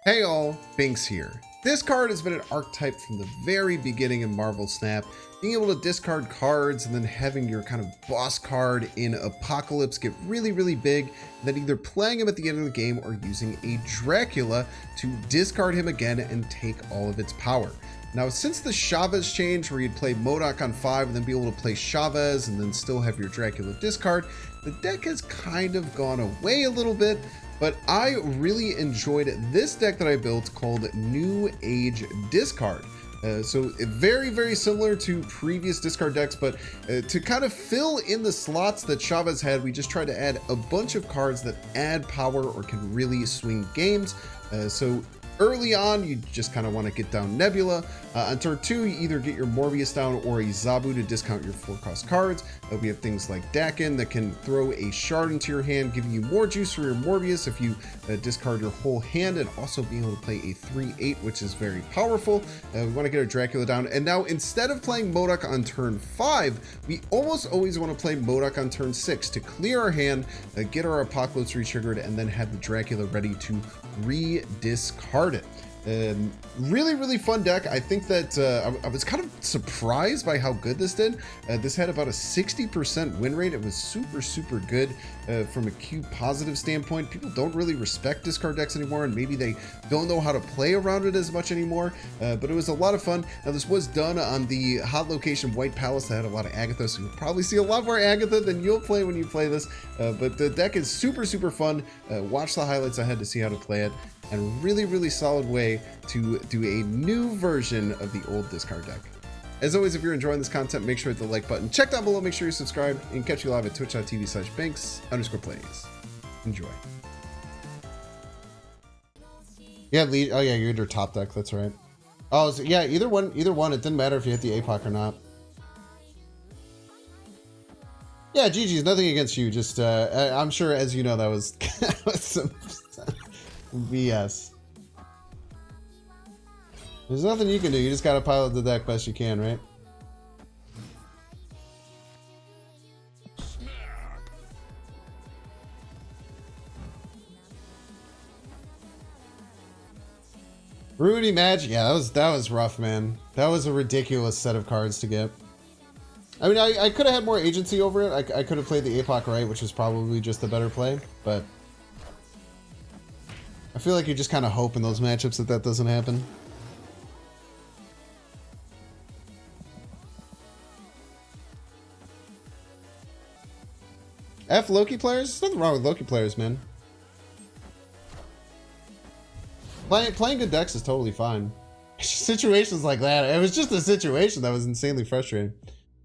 Hey all, Binks here. This card has been an archetype from the very beginning in Marvel Snap. Being able to discard cards and then having your kind of boss card in Apocalypse get really big, and then either playing him at the end of the game or using a Dracula to discard him again and take all of its power. Now, since the Chavez change where you'd play M.O.D.O.K on 5 and then be able to play Chavez and then still have your Dracula discard, the deck has kind of gone away a little bit. But I really enjoyed this deck that I built called New Age Discard. So very similar to previous discard decks, but to kind of fill in the slots that Chavez had, we just tried to add a bunch of cards that add power or can really swing games. So early on, you just kind of want to get down Nebula. On turn 2, you either get your Morbius down or a Zabu to discount your 4-cost cards. We have things like Dakin that can throw a shard into your hand, giving you more juice for your Morbius if you discard your whole hand, and also being able to play a 3/8, which is very powerful. We want to get our Dracula down. And now, instead of playing M.O.D.O.K on turn 5, we almost always want to play M.O.D.O.K on turn 6 to clear our hand, get our Apocalypse re-triggered, and then have the Dracula ready to re-discard it. Really fun deck. I think that I was kind of surprised by how good this did. This had about a 60% win rate. It was super good from a Q positive standpoint. People don't really respect discard decks anymore, and maybe they don't know how to play around it as much anymore, but it was a lot of fun. Now, this was done on the hot location White Palace that had a lot of Agatha, so you'll probably see a lot more Agatha than you'll play when you play this, but the deck is super fun. Watch the highlights ahead to see how to play it, and really solid way to do a new version of the old discard deck. As always, if you're enjoying this content, make sure to hit the like button. Check down below, make sure you're subscribed, and catch you live at twitch.tv/Binks_plays. Enjoy. Yeah, lead. Oh yeah, you're under top deck. That's right. Oh, so yeah, either one. It didn't matter if you hit the APOC or not. Yeah, GG's. Nothing against you. Just, I'm sure, as you know, that was some BS. There's nothing you can do. You just gotta pilot the deck best you can, right? Rudy Magic. Yeah, that was rough, man. That was a ridiculous set of cards to get. I mean, I could have had more agency over it. I could have played the APOC right, which is probably just the better play, but I feel like you just kind of hope in those matchups that doesn't happen. F Loki players? There's nothing wrong with Loki players, man. Playing good decks is totally fine. Situations like that. It was just a situation that was insanely frustrating.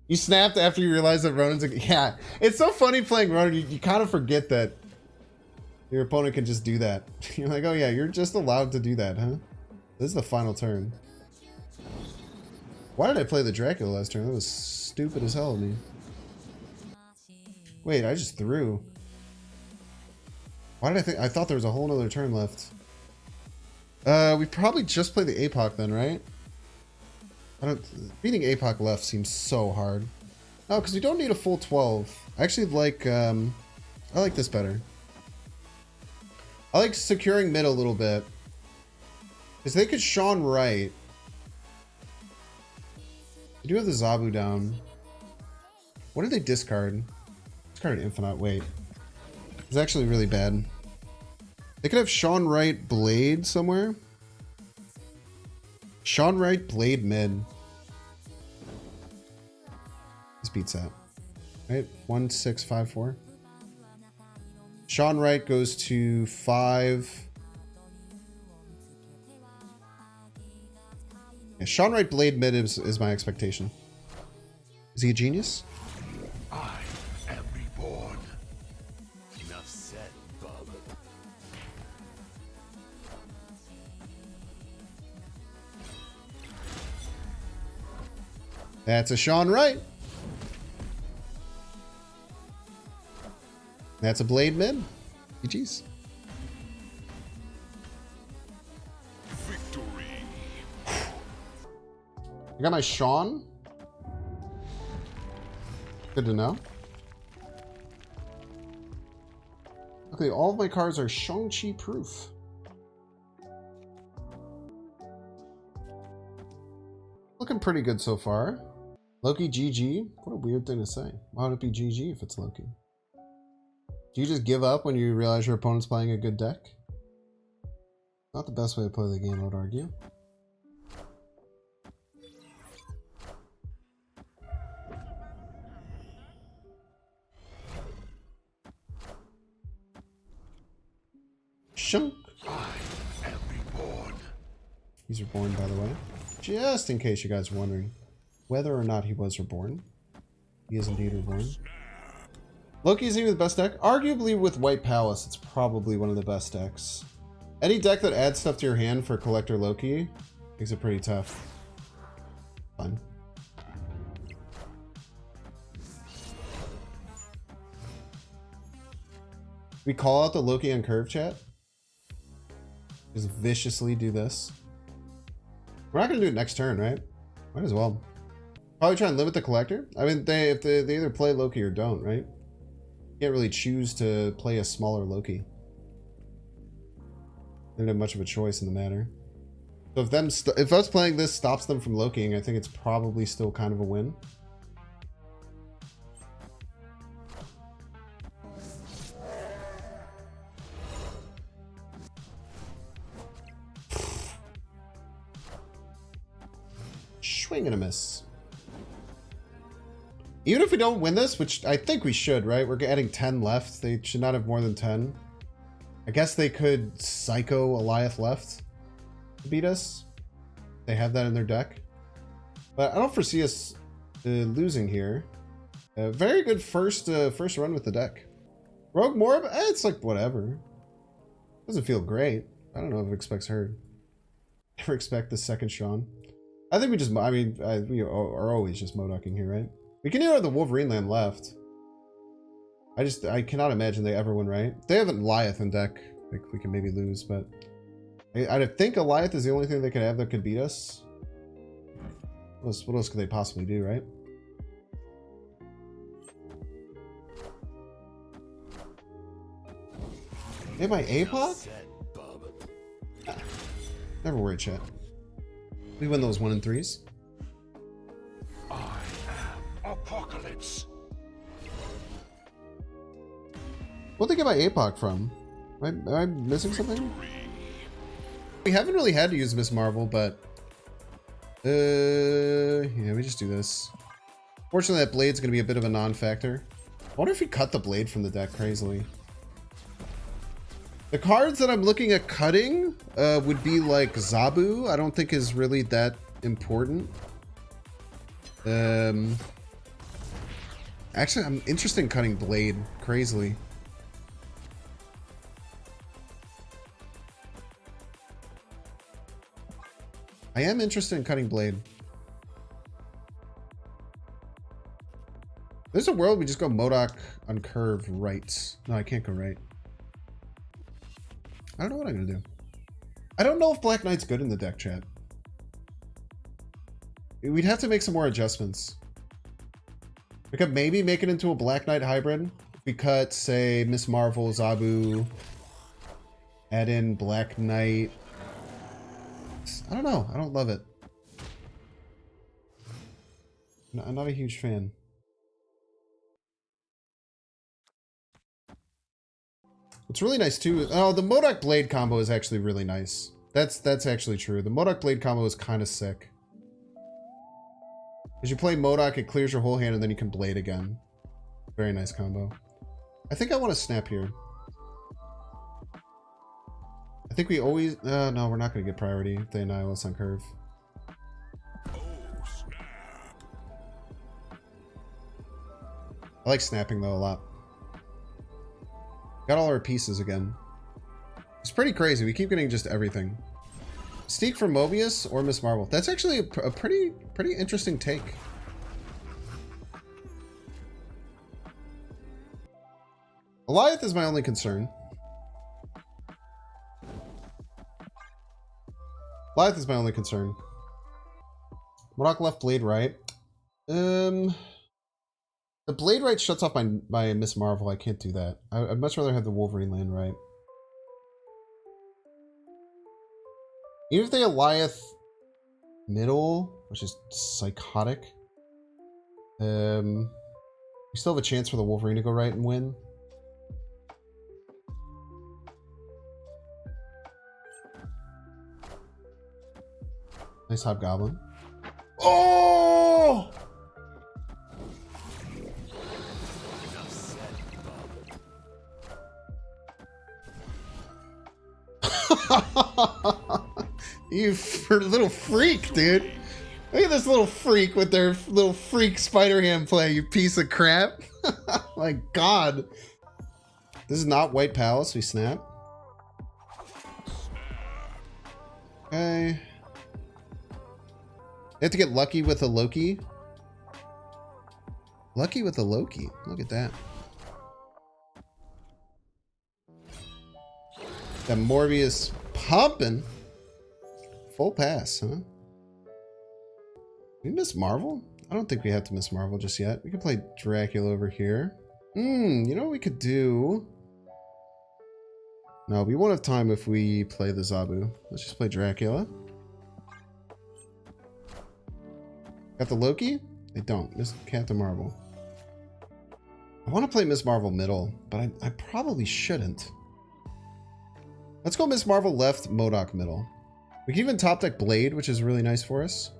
You snapped after you realized that Ronan's... Yeah, it's so funny playing Ronan. You kind of forget that your opponent can just do that. You're like, oh yeah, you're just allowed to do that, huh? This is the final turn. Why did I play the Dracula last turn? That was stupid as hell of me. Wait, I just threw. Why did I think? I thought there was a whole nother turn left. We probably just play the APOC then, right? Beating APOC left seems so hard. Oh, because we don't need a full 12. I actually like, I like this better. I like securing mid a little bit. Because they could Sean right. They do have the Zabu down. What did they discard? Discard an Infinite. Wait. It's actually really bad. They could have Sean Wright Blade somewhere. Sean Wright Blade mid. This beats that. Right? 1, 6, 5, 4. Sean Wright goes to 5. Yeah, Sean Wright Blade mid is my expectation. Is he a genius? I am reborn. Enough said, bub. That's a Sean Wright. That's a Blade mid. GG's. Victory. I got my Sean. Good to know. Okay, all of my cards are Shang-Chi proof. Looking pretty good so far. Loki GG? What a weird thing to say. Why would it be GG if it's Loki? Do you just give up when you realize your opponent's playing a good deck? Not the best way to play the game, I would argue. Shunk. I am reborn. He's reborn, by the way. Just in case you guys are wondering whether or not he was reborn. He is indeed reborn. Loki is even the best deck? Arguably with White Palace, it's probably one of the best decks. Any deck that adds stuff to your hand for Collector Loki makes it pretty tough. Fun. We call out the Loki on curve, chat? Just viciously do this. We're not going to do it next turn, right? Might as well. Probably try and limit the Collector. I mean, they either play Loki or don't, right? Can't really choose to play a smaller Loki. They don't have much of a choice in the matter. So if us playing this stops them from Lokiing, I think it's probably still kind of a win. Swing and a miss. Even if we don't win this, which I think we should, right? We're adding 10 left. They should not have more than 10. I guess they could Psycho Goliath left to beat us. They have that in their deck. But I don't foresee us losing here. Very good first run with the deck. Rogue Morb? It's like whatever. Doesn't feel great. I don't know if it expects her. Never expect the second Sean. I think we just, I mean, we are always just MODOKing here, right? We can either have the Wolverine land left. I cannot imagine they ever win, right? They have a Goliath in deck. Like we can maybe lose, but I think Goliath is the only thing they could have that could beat us. What else could they possibly do, right? Hey, my APOC? Never worry, chat. We win those 1 and 3s. I am Apocalypse. What'd they get my APOC from? Am I missing something? We haven't really had to use Miss Marvel, but yeah, we just do this. Fortunately, that blade's gonna be a bit of a non-factor. I wonder if we cut the blade from the deck crazily. The cards that I'm looking at cutting would be like Zabu. I don't think is really that important. Actually, I'm interested in cutting blade crazily. I am interested in cutting blade. There's a world we just go M.O.D.O.K on curve right. No, I can't go right. I don't know what I'm gonna do. I don't know if Black Knight's good in the deck, chat. We'd have to make some more adjustments. We could maybe make it into a Black Knight hybrid. We cut, say, Miss Marvel, Zabu, add in Black Knight. I don't know. I don't love it. I'm not a huge fan. What's really nice too. Oh, the M.O.D.O.K blade combo is actually really nice. That's actually true. The M.O.D.O.K blade combo is kind of sick. As you play M.O.D.O.K, it clears your whole hand and then you can blade again. Very nice combo. I think I want to snap here. I think we always... no, we're not going to get priority if they annihilate us on curve. I like snapping though a lot. Got all our pieces again. It's pretty crazy. We keep getting just everything. Steak for Mobius or Miss Marvel. That's actually a pretty interesting take. Goliath is my only concern. Goliath is my only concern. M.O.D.O.K left, blade right. The blade right shuts off my Miss Marvel. I can't do that. I'd much rather have the Wolverine land right. Even if they Goliath Middle, which is psychotic. We still have a chance for the Wolverine to go right and win. Nice Hobgoblin. Oh! You little freak, dude. Look at this little freak with their little freak Spider-Ham play, you piece of crap. My god. This is not White Palace, we snap. Okay. You have to get lucky with a Loki. Lucky with a Loki. Look at that. That Morbius pumping. Full pass, huh? We miss Marvel? I don't think we have to miss Marvel just yet. We could play Dracula over here. You know what we could do? No, we won't have time if we play the Zabu. Let's just play Dracula. Got the Loki? They don't. Miss Captain Marvel. I want to play Miss Marvel middle, but I probably shouldn't. Let's go Miss Marvel left, M.O.D.O.K middle. We can even top deck Blade, which is really nice for us.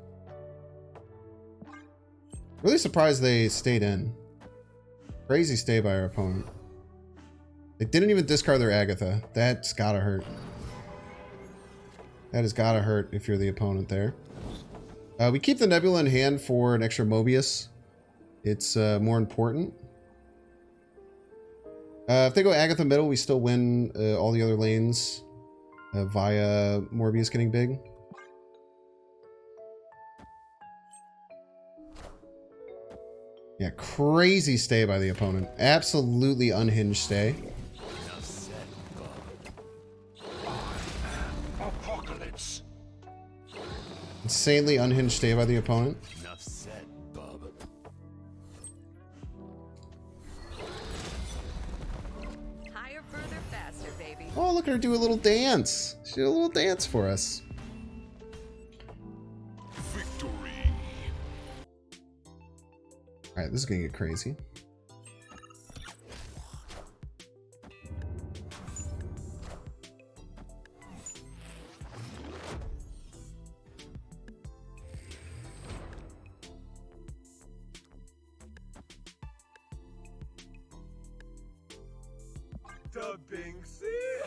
Really surprised they stayed in. Crazy stay by our opponent. They didn't even discard their Agatha. That's gotta hurt. That has gotta hurt if you're the opponent there. We keep the Nebula in hand for an extra Mobius. It's more important. If they go Agatha middle, we still win all the other lanes via Morbius getting big. Yeah, crazy stay by the opponent. Absolutely unhinged stay. Apocalypse. Insanely unhinged stay by the opponent. Enough said, bub. Higher, further, faster, baby. Oh, look at her do a little dance. She did a little dance for us. Victory. Alright, this is gonna get crazy.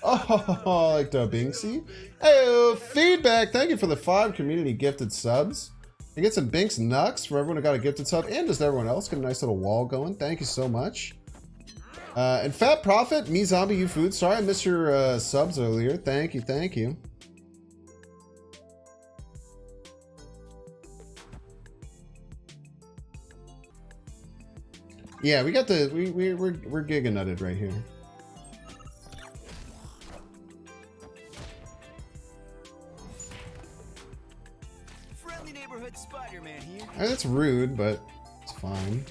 Oh, I like the Binksy. Hey, feedback. Thank you for the 5 community gifted subs. I get some Binks Nux for everyone who got a gifted sub, and just everyone else. Get a nice little wall going. Thank you so much. And Fat Prophet, Me Zombie You Food. Sorry I missed your subs earlier. Thank you, thank you. Yeah, we got the we're giga nutted right here. Friendly neighborhood Spider-Man here. That's rude, but it's fine.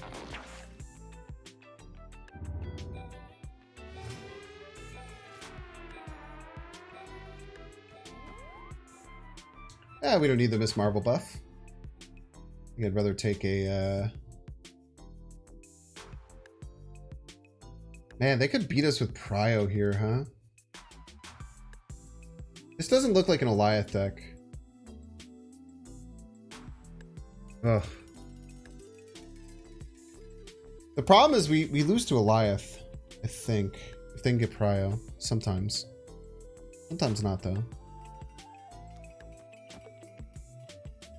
Yeah, we don't need the Miss Marvel buff. I think I'd rather take a Man, they could beat us with Prio here, huh? This doesn't look like an Eliath deck. Ugh. The problem is we lose to Eliath, I think. If they can get Prio. Sometimes. Sometimes not, though.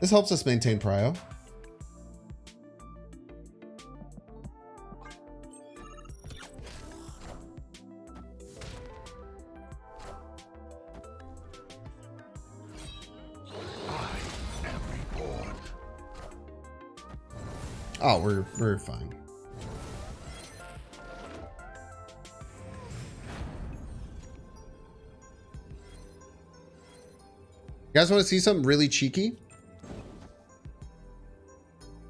This helps us maintain Prio. Oh, we're fine. You guys want to see something really cheeky?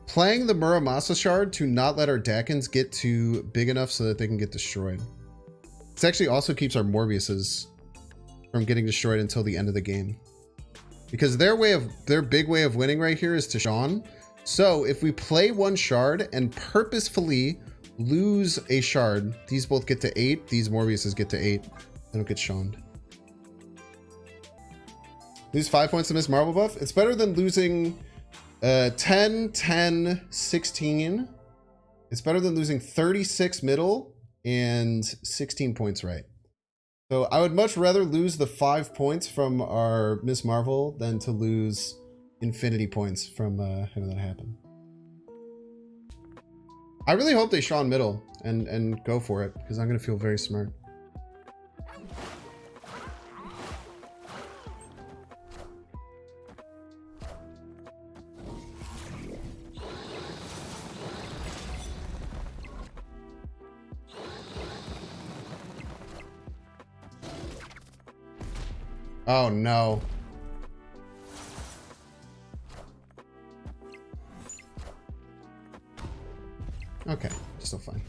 Playing the Muramasa Shard to not let our Dakins get to big enough so that they can get destroyed. This actually also keeps our Morbiuses from getting destroyed until the end of the game. because their big way of winning right here is to Sean. So if we play one shard and purposefully lose a shard, these both get to 8. These Morbiuses get to 8. They don't get Seaned. Lose 5 points to Miss Marvel buff. It's better than losing 10, 10, 16. It's better than losing 36 middle and 16 points right. So I would much rather lose the 5 points from our Miss Marvel than to lose infinity points from having that happen. I really hope they Sean middle and go for it, because I'm going to feel very smart. Oh no. Okay, still fine.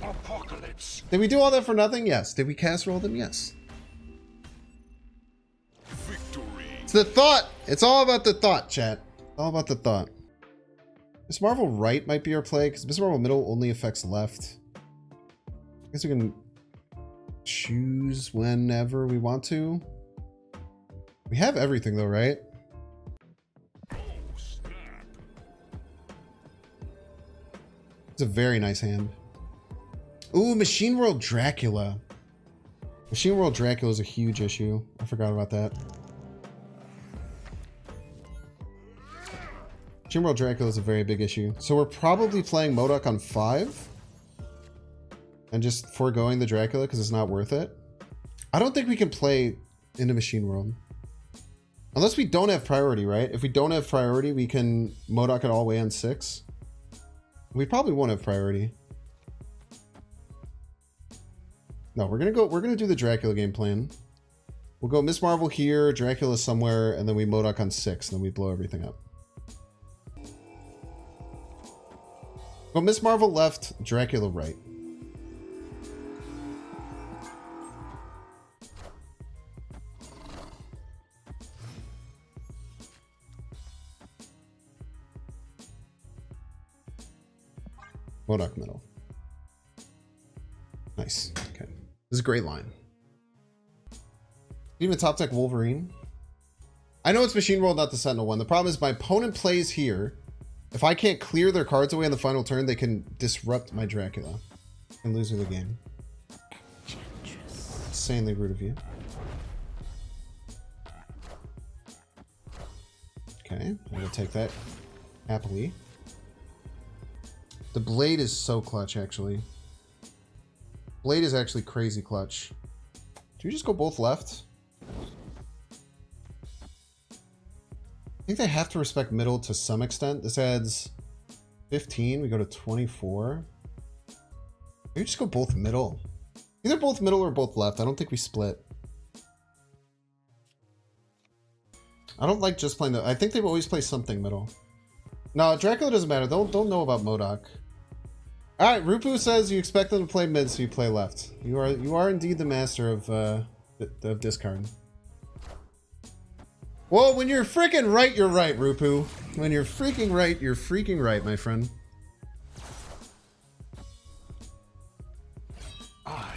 Apocalypse. Did we do all that for nothing? Yes. Did we cast roll them? Yes. Victory. It's the thought. It's all about the thought, chat. All about the thought. Miss Marvel right might be our play, because Miss Marvel middle only affects left. I guess we can choose whenever we want to. We have everything though, right? Oh, snap. It's a very nice hand. Ooh, Machine World Dracula. Machine World Dracula is a huge issue. I forgot about that. Machine World Dracula is a very big issue. So we're probably playing M.O.D.O.K on 5. And just foregoing the Dracula because it's not worth it. I don't think we can play into Machine World. Unless we don't have priority, right? If we don't have priority, we can M.O.D.O.K it all the way on 6. We probably won't have priority. No, we're gonna do the Dracula game plan. We'll go Miss Marvel here, Dracula somewhere, and then we M.O.D.O.K on 6, and then we blow everything up. Go Miss Marvel left, Dracula right. M.O.D.O.K middle. Nice. Okay. This is a great line. Even top deck Wolverine. I know it's Machine World, not the Sentinel one. The problem is my opponent plays here. If I can't clear their cards away on the final turn, they can disrupt my Dracula and lose me the game. Insanely rude of you. Okay, I'm gonna take that happily. The blade is so clutch, actually. Blade is actually crazy clutch. Do we just go both left? I think they have to respect middle to some extent. This adds 15. We go to 24. Maybe just go both middle. Either both middle or both left. I don't think we split. I don't like just playing the... I think they've always played something middle. No, Dracula doesn't matter. Don't know about M.O.D.O.K. Alright, Rupu says you expect them to play mid, so you play left. You are indeed the master of discard. Well, when you're freaking right, you're right, Rupu. When you're freaking right, you're freaking right, my friend. I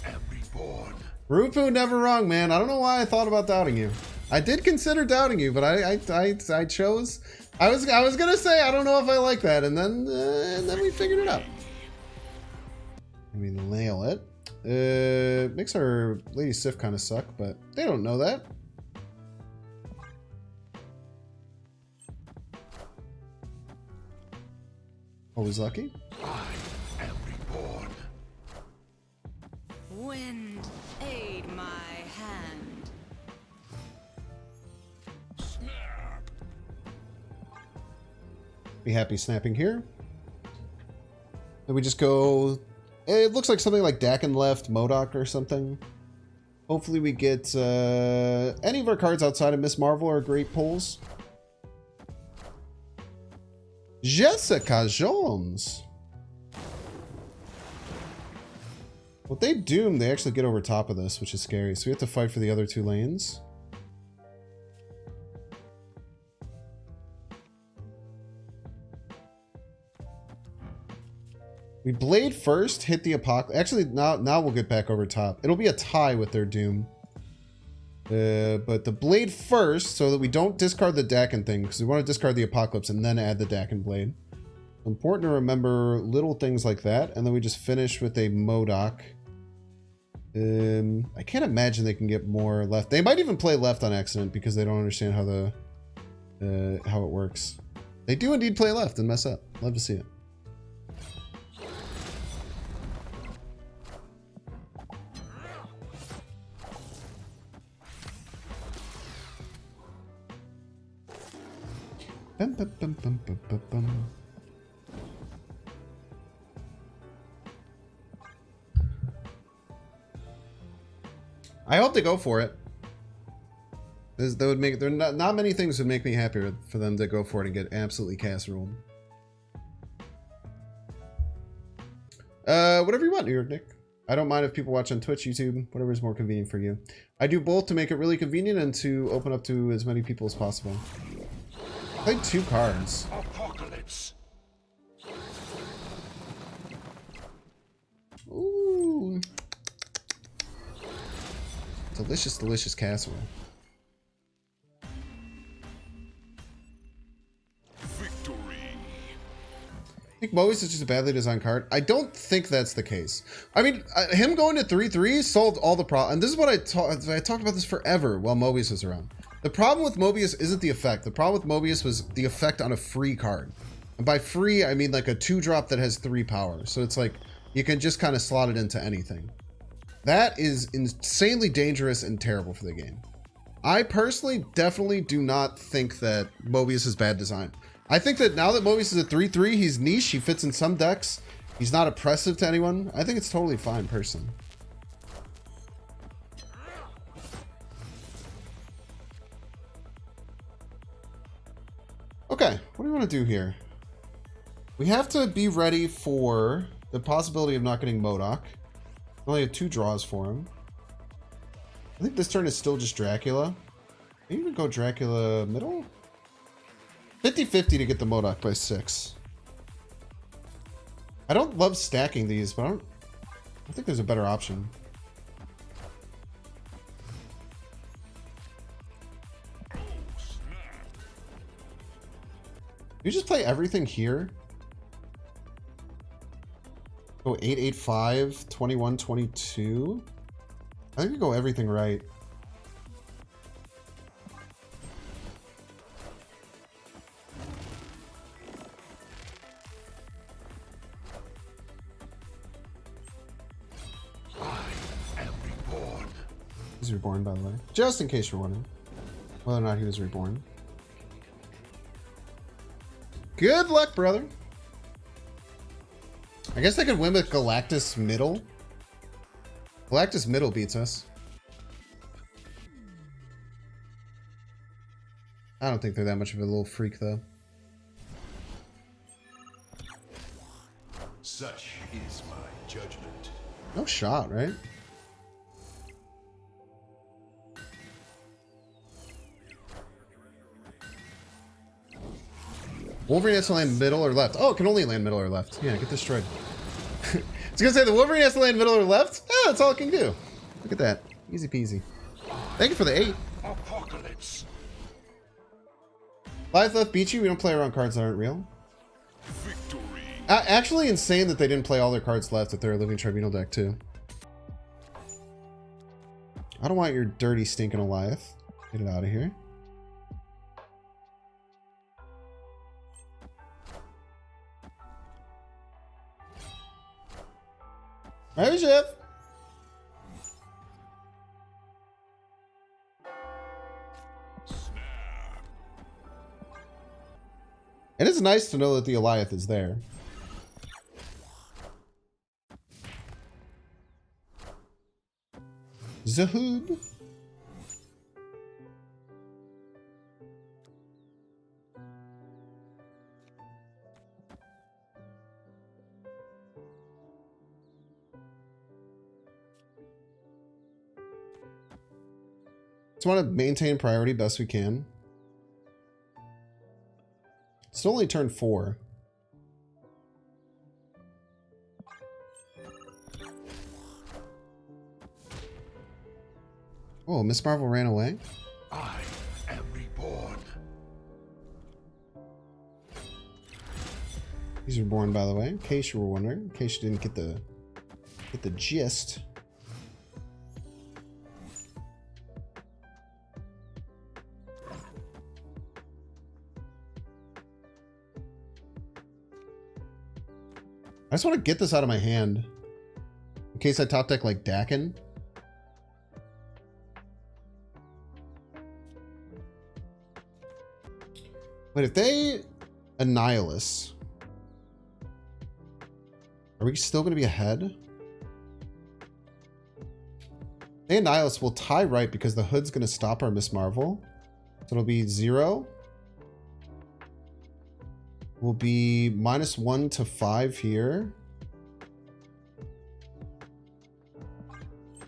am reborn. Rupu, never wrong, man. I don't know why I thought about doubting you. I did consider doubting you, but I chose. I was gonna say I don't know if I like that, and then we figured it out. We nail it. Makes our Lady Sif kind of suck, but they don't know that. Always lucky. I am reborn. Wind, aid my hand. Snap. Be happy snapping here. Then we just go... It looks like something like Dakin left, M.O.D.O.K or something. Hopefully we get... any of our cards outside of Miss Marvel are great pulls. Jessica Jones. Well, they doom, they actually get over top of this, which is scary. So we have to fight for the other 2 lanes. We blade first, hit the apocalypse. Actually, now we'll get back over top. It'll be a tie with their doom. But the blade first, so that we don't discard the Dakin thing, because we want to discard the apocalypse and then add the Dakin blade. Important to remember little things like that, and then we just finish with a M.O.D.O.K. I can't imagine they can get more left. They might even play left on accident because they don't understand how it works. They do indeed play left and mess up. Love to see it. Bum, bum, bum, bum, bum, bum, bum. I hope they go for it. That would make, there not many things would make me happier for them to go for it and get absolutely casseroled. Whatever you want, New York Nick. I don't mind if people watch on Twitch, YouTube, whatever is more convenient for you. I do both to make it really convenient and to open up to as many people as possible. I played 2 cards. Apocalypse. Ooh. Delicious, delicious casserole. Victory. I think Mobius is just a badly designed card. I don't think that's the case. I mean, him going to 3/3 solved all the problems. And this is what I talked about this forever while Mobius was around. The problem with Mobius isn't the effect. The problem with Mobius was the effect on a free card. And by free, I mean like a 2-drop that has 3 power. So it's like you can just kind of slot it into anything. That is insanely dangerous and terrible for the game. I personally definitely do not think that Mobius is bad design. I think that now that Mobius is a 3/3, he's niche, he fits in some decks. He's not oppressive to anyone. I think it's totally fine personally. Okay, what do we want to do here? We have to be ready for the possibility of not getting M.O.D.O.K. We only have 2 draws for him. I think this turn is still just Dracula. Maybe even go Dracula middle? 50-50 to get the M.O.D.O.K. by 6. I don't love stacking these, but I think there's a better option. You just play everything here. Go 8-8-5, 21-22. I think we go everything right. I am reborn. He's reborn, by the way. Just in case you're wondering whether or not he was reborn. Good luck, brother. I guess they could win with Galactus middle. Galactus middle beats us. I don't think they're that much of a little freak, though. Such is my judgment. No shot, right? Wolverine has to land middle or left. Oh, it can only land middle or left. Yeah, get destroyed. I was gonna say the Wolverine has to land middle or left. Oh, that's all it can do. Look at that. Easy peasy. Thank you for the 8. Apocalypse. Life left beat you. We don't play around cards that aren't real. Victory. Actually insane that they didn't play all their cards left if they're a Living Tribunal deck too. I don't want your dirty stinking Goliath. Get it out of here. Hey, Jeff. Snap. It is nice to know that the Goliath is there. Zahoob. Just want to maintain priority best we can. Still only turned 4. Oh, Miss Marvel ran away? I am reborn. These were born, by the way, in case you were wondering. In case you didn't get the gist. I just want to get this out of my hand. In case I top deck like Dakin. But if they Annihilus, are we still going to be ahead? They Annihilus will tie right because the hood's going to stop our Miss Marvel. So it'll be 0. Will be -1 to 5 here.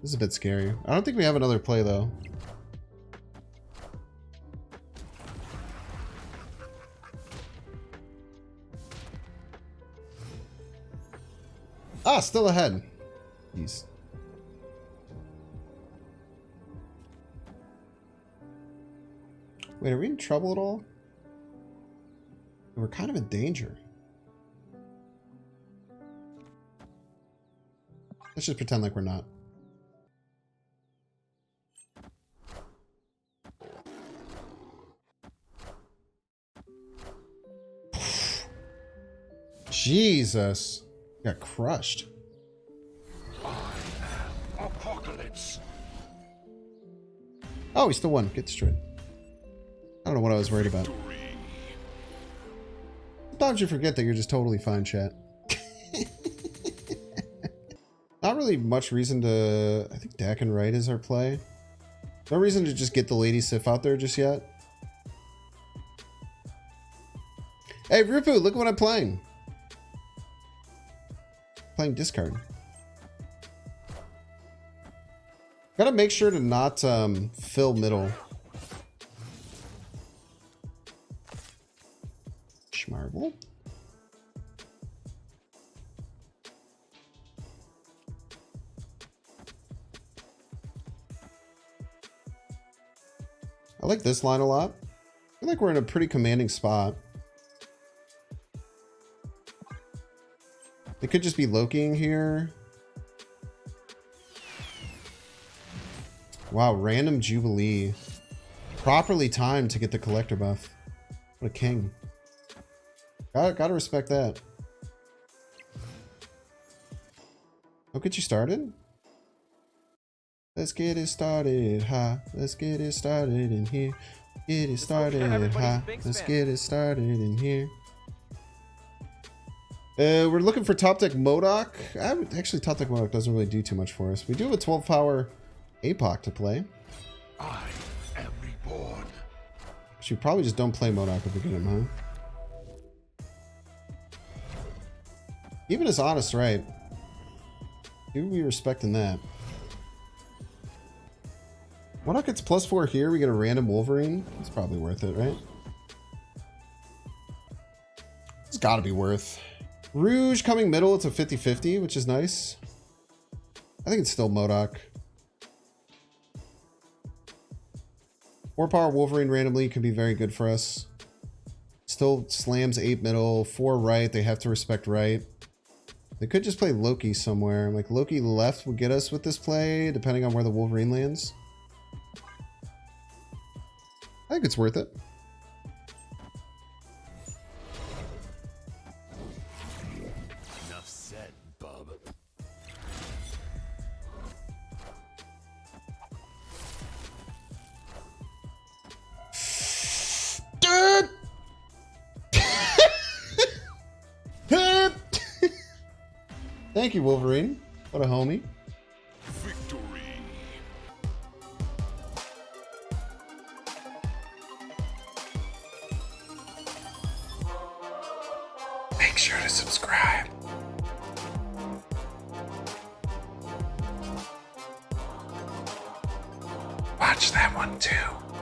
This is a bit scary. I don't think we have another play though. Ah, still ahead. Jeez. Wait, are we in trouble at all? We're kind of in danger. Let's just pretend like we're not. Jesus. Got crushed. Apocalypse. Oh, he still won. Get destroyed. I don't know what I was worried about. Sometimes you forget that you're just totally fine, chat. Not really much reason to... I think Dakin right is our play. No reason to just get the Lady Sif out there just yet. Hey, Rupu, look at what I'm playing. Playing discard. Gotta make sure to not fill middle. Schmarble. I like this line a lot. I feel like we're in a pretty commanding spot. It could just be Lokiing here. Wow, random Jubilee. Properly timed to get the collector buff. What a king. Gotta respect that. I'll get you started. Let's get it started, ha. Let's get it started in here. Get it started, ha. Let's get it started in here. We're looking for top deck M.O.D.O.K. Actually, top deck M.O.D.O.K. doesn't really do too much for us. We do have a 12 power APOC to play. I am reborn. But you probably just don't play M.O.D.O.K. if we get him, huh? Even is honest, right? Do we respecting that? M.O.D.O.K. gets +4 here. We get a random Wolverine. It's probably worth it, right? It's got to be worth. Rouge coming middle. It's a 50-50, which is nice. I think it's still M.O.D.O.K. 4 power Wolverine randomly can be very good for us. Still slams 8 middle, 4 right. They have to respect right. They could just play Loki somewhere. Like Loki left would get us with this play, depending on where the Wolverine lands. I think it's worth it. Enough said, bub. Thank you, Wolverine. What a homie. Victory. Make sure to subscribe. Why watch that one too.